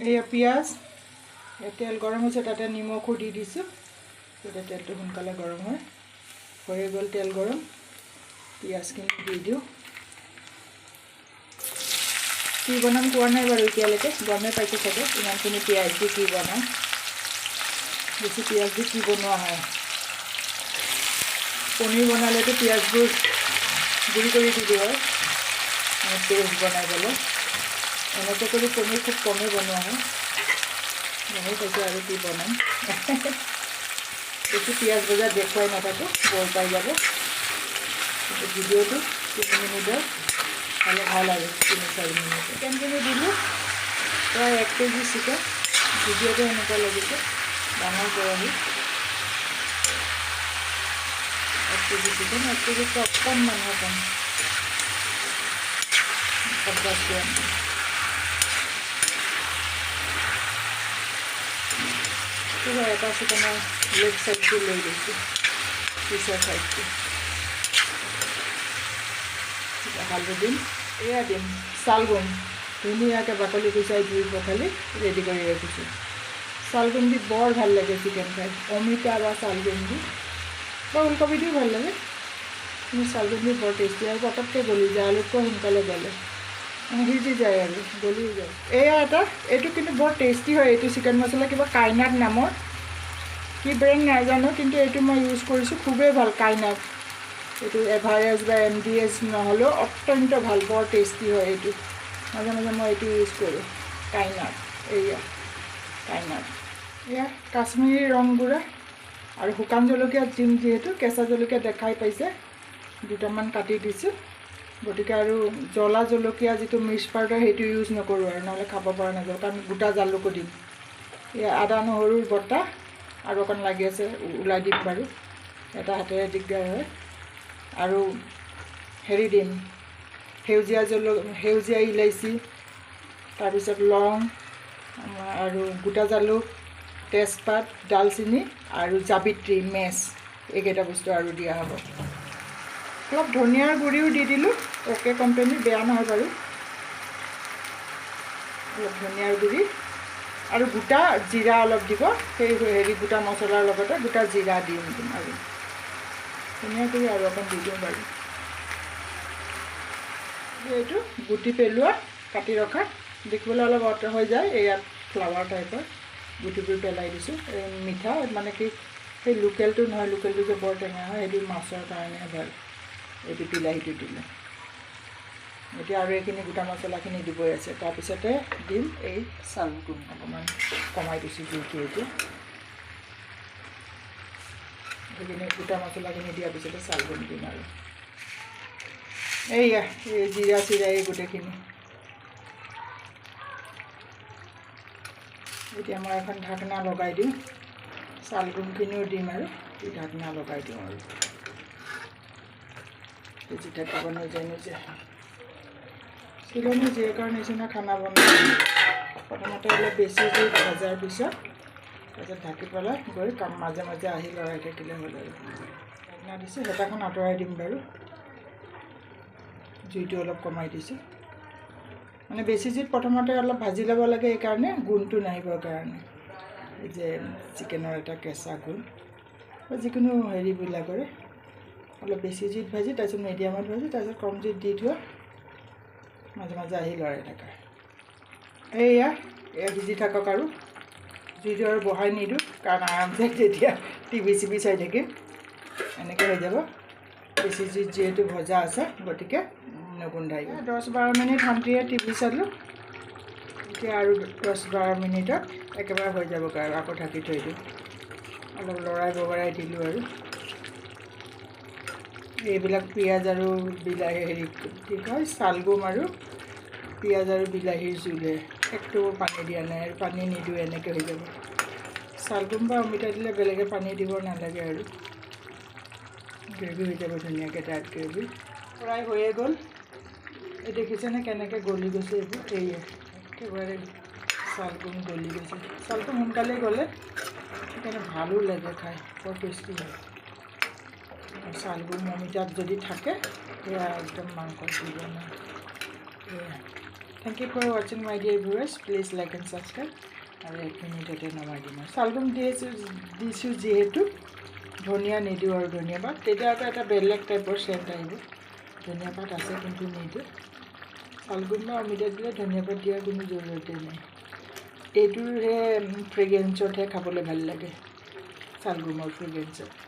এয়া পিঁয়াজ তেল গৰম হৈছে তাতে নিমখো দি দিছোঁ যাতে তেলটো সোনকালে গৰম হয় হৈয়ে গ'ল তেল গৰম পিঁয়াজখিনি দি দিওঁ কি বনাম কোৱা নাই বাৰু এতিয়ালৈকে গমেই পাইছোঁ চাগে ইমানখিনি পিঁয়াজ দি কি বনাম বেছি পিঁয়াজ দি কি বনোৱা হয় পনীৰ বনালেতো পিঁয়াজবোৰ গুড়ি কৰি দি দিয়া হয় পেষ্ট বনাই পেলাই এনেকৈ কৰি পনীৰ খুব কমেই বনোৱা হয় গমেই পাইছোঁ আৰু কি বনাম বেছি পিঁয়াজ বজাৰ দেখুৱাই নাথাকোঁ বৰ পাই যাব ভিডিঅ'টো 3 মিনিটৰ হ'লে ভাল আৰু 3-4 মিনিট চিকেনখিনি দিলোঁ প্ৰায় 1 কেজি চিকেন ভিডিঅ'টো এনেকুৱা লাগিছে ডাঙৰ কেৰাহী 1 কেজি চিকেন 1 কেজিতকৈ অকণমান কম 50 গ্ৰাম এটা চিকেনৰ লেগ চাইডটো লৈ লৈছোঁ পিছৰ চাইডটো হালধি দিম এয়া দিম চালগুম ধুনীয়াকৈ বাকলি গুচাই ধুই পখালি ৰেডি কৰি ৰাখিছোঁ চালগুম দি বৰ ভাল লাগে চিকেন খাই অমিতা বা চালগুম দি বা ওলকবি দিও ভাল লাগে কিন্তু চালগুম দি বৰ টেষ্টি আৰু পটককৈ গলি যায় আলুতকৈ সোনকালে গলে সিজি যায় আৰু গলি যায় এয়া এটা এইটো কিন্তু বৰ টেষ্টি হয় এইটো চিকেন মছলা কিবা কাইনাট নামৰ কি ব্ৰেণ্ড নাজানো কিন্তু এইটো মই ইউজ কৰিছোঁ খুবেই ভাল কাইনাট এইটো এভাৰেজ বা MDS নহ'লেও অত্যন্ত ভাল বৰ টেষ্টি হয় এইটো মাজে মাজে মই এইটো ইউজ কৰোঁ কাইনাট এয়া কাইনাট এয়া কাশ্মীৰী ৰং গুড়া আৰু শুকান জলকীয়া দিম যিহেতু কেঁচা জলকীয়া দেখাই পাইছে দুটামান কাটি দিছোঁ গতিকে আৰু জ্বলা জলকীয়া যিটো মিক্স পাউডাৰ সেইটো ইউজ নকৰোঁ আৰু নহ'লে খাব পৰা নাযাব কাৰণ গোটা জালুকো দিম এয়া আদা নহৰুৰ বটা আৰু অকণ লাগি আছে ওলাই দিম বাৰু এটা হাতেৰে দিগদাৰ হয় আৰু হেৰি দিম সেউজীয়া ইলাইচি তাৰপিছত লং আৰু গোটা জালুক তেজপাত ডালচেনি আৰু জাবিত্ৰী মেচ এইকেইটা বস্তু আৰু দিয়া হ'ব অলপ ধনিয়াৰ গুড়িও দি দিলোঁ অ'কে কোম্পানীৰ বেয়া নহয় বাৰু অলপ ধনিয়াৰ গুড়ি আৰু গোটা জিৰা অলপ দিব সেই হেৰি গোটা মছলাৰ লগতে গোটা জিৰা দিম আৰু ধনিয়া গুড়ি আৰু অকণ দি দিওঁ বাৰু এইটো গুটি পেলোৱা কাটি ৰখা দেখিবলৈ অলপ অট হৈ যায় এয়া ফ্লাৱাৰ টাইপৰ গুটিবোৰ পেলাই দিছোঁ মিঠা মানে কি সেই লোকেলটো নহয় লোকেলটো যে বৰ টেঙা হয় সেইটো মাছৰ কাৰণে ভাল এইটো বিলাহীটো দিলে এতিয়া আৰু এইখিনি গোটা মছলাখিনি দিবই আছে তাৰপিছতে দিম এই চালগুম অকণমান কমাই দিছোঁ জুইটো এতিয়া সেইখিনি গোটা মছলাখিনি দিয়াৰ পিছতে চালগুম দিম আৰু এইয়া এই জিৰা চিৰা এই গোটেইখিনি এতিয়া মই এখন ঢাকনা লগাই দিম চালগুমখিনিও দিম আৰু ঢাকনা লগাই দিওঁ আৰু যেতিয়া খাব নিজে নিজে চিলনী জীয়েকৰ নিচিনা খানা বনাই প্ৰথমতে অলপ বেছি জুইত ভজাৰ পিছত তাৰপিছত ঢাকি পেলাই গৈ কাম মাজে মাজে আহি লৰাই থাকিলে হ'ল আৰু ঢাকনা দিছোঁ হেতাখন আঁতৰাই দিম বাৰু জুইটো অলপ কমাই দিছোঁ মানে বেছি জুইত প্ৰথমতে অলপ ভাজি ল'ব লাগে এইকাৰণে গোন্ধটো নাহিবৰ কাৰণে এই যে চিকেনৰ এটা কেঁচা গোন্ধ বা যিকোনো হেৰিবিলাকৰে অলপ বেছি জুইত ভাজি তাৰপিছত মিডিয়ামত ভাজি তাৰপিছত কম জুইত দি থোৱা মাজে মাজে আহি লৰাই থাকা এয়া সিজি থাকক আৰু জুইটো আৰু বঢ়াই নিদিওঁ কাৰণ আৰামছে তেতিয়া টিভি চিভি চাই থাকিম এনেকৈ হৈ যাব বেছি জুইত যিহেতু ভজা আছে গতিকে নগোন্ধাই 10-12 মিনিট শান্তিৰে টিভি চালোঁ এতিয়া আৰু 10-12 মিনিটত একেবাৰে হৈ যাব আৰু আকৌ ঢাকি থৈ দিওঁ অলপ লৰাই বগৰাই দিলোঁ আৰু এইবিলাক পিঁয়াজ আৰু বিলাহী হেৰি কি কয় চালগুম আৰু পিঁয়াজ আৰু বিলাহীৰ জোলে একটু পানী দিয়া নাই আৰু পানী নিদিওঁ এনেকৈ হৈ যাব চালগুম বা অমিতা দিলে বেলেগে পানী দিব নালাগে আৰু গ্ৰেভি হৈ যাব ধুনীয়াকৈ ডাঠ গ্ৰেভি ফ্ৰাই হৈয়ে গ'ল এই দেখিছেনে কেনেকৈ গলি গৈছে এইবোৰ এইয়ে একেবাৰে চালগুম গলি গৈছে চালগুম সোনকালে গ'লে সেইকাৰণে ভালো লাগে খাই বৰ টেষ্টি হয় চালগুম অমিতাত যদি থাকে সেয়া একদম মাংস দিব নাই Thank you for watching my dear viewers. Please like and subscribe. আৰু 1 মিনিটতে নমাই দিম আৰু চালগুম দিছোঁ যিহেতু ধনিয়া নিদিওঁ আৰু ধনিয়া পাত তেতিয়া আকৌ এটা বেলেগ টাইপৰ চেণ্ট আহিব ধনিয়া পাত আছে কিন্তু নিদিওঁ চালগুম বা অমিতা দিলে ধনিয়া পাত দিয়াৰ কোনো জৰুৰতেই নাই এইটোৰহে ফ্ৰেগ্ৰেঞ্চতহে খাবলৈ ভাল লাগে চালগুমৰ ফ্ৰেগ্ৰেঞ্চত